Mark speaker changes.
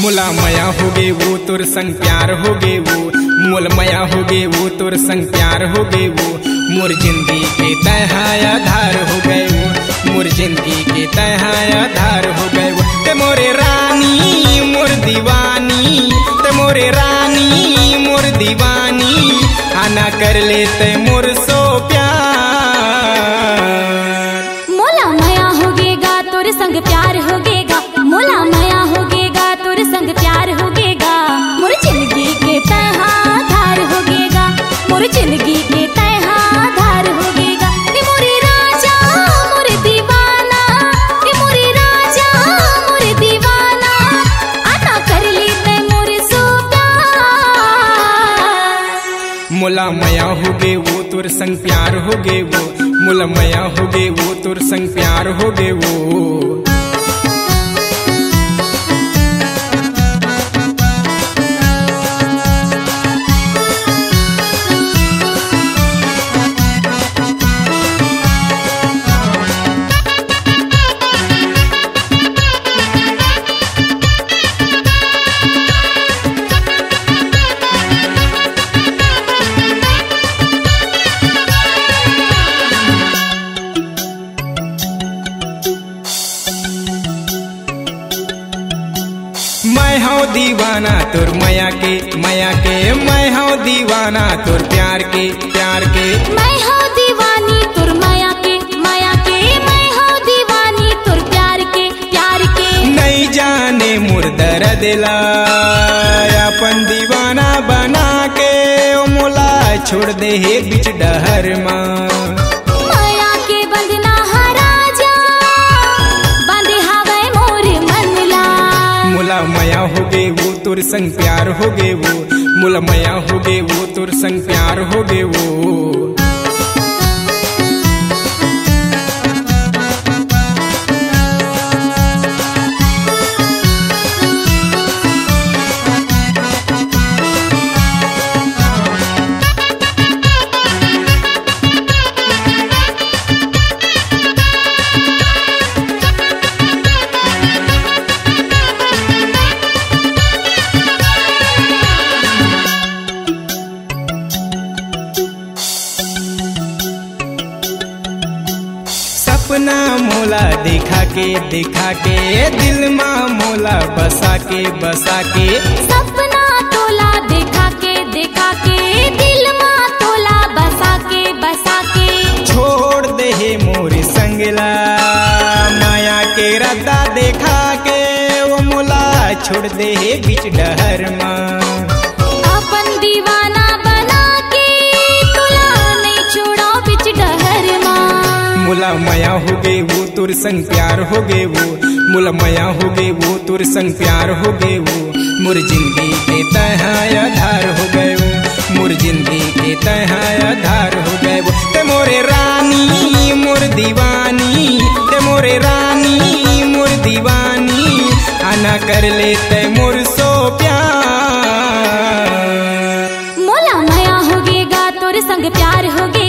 Speaker 1: मोला माया हो गे वो तोर संग प्यार हो गे वो, मोल माया हो गे वो तोर संग प्यार हो गे वो। मोर जिंदगी के तहा आधार हो गए वो, मोर जिंदगी के तहा आधार हो गए वो। ते मोरे रानी मोर दीवानी, ते मोरे रानी मोर दीवानी, आना कर लेते मोर सो प्यार।
Speaker 2: मोला माया हो गेगा तोर संग प्यार हो गेगा, मोला माया हो गेगा तोर संग प्यार हो गेगा। मोर जिंदगी के तहा धार हो गेगा, मोर जिंदगी के तहा धार हो गेगा। नी मोरे राजा मोर दीवाना, नी मोरे राजा मोर दीवाना, आना कर लेते मोर सो प्यार।
Speaker 1: मोला माया हो गे वो तोर संग प्यार हो गे वो, मोला माया हो गे वो तोर संग प्यार हो गे वो। मैं हूँ दीवाना तोर माया के, माया के मैं हूँ दीवाना तोर प्यार के, प्यार के।
Speaker 2: मैं हूँ दीवानी तोर माया के, माया के मैं हूँ दीवानी तोर प्यार के, प्यार के।
Speaker 1: नहीं जाने मोर दर्द ला अपन दीवाना बना के, ओ मोला छोड़ दे हे बीच डहर माँ।
Speaker 2: माया के बंधना राजा बांधे हावे मोर मन ला।
Speaker 1: मोला माया हो गे वो तोर संग प्यार हो गे वो, मोला माया हो गे वो तोर संग प्यार हो गे वो। सपना मोला देखा के दिल माँ मोला बसा के।
Speaker 2: सपना तोला देखा के दिल माँ तोला बसा के।
Speaker 1: छोड़ दे हे मोर संगला माया के रद्दा देखा के, वो मोला छोड़ दे हे बीच डहर माँ।
Speaker 2: अपन दीवाना बना के तोला नहीं छोड़ो बीच डहर माँ।
Speaker 1: मोला माया हो गे वो तोर संग प्यार हो गे वो, मोला माया हो गे वो तोर संग प्यार हो गे वो। मोर जिंदगी के तहा आधार हो गए वो, मोर जिंदगी के तहा आधार हो गए वो। ते मोरे रानी मोर दीवानी, ते मोरे रानी मोर दीवानी, आना कर लेते मोर सो प्यार।
Speaker 2: मोला माया हो गेगा तोर संग प्यार हो गे।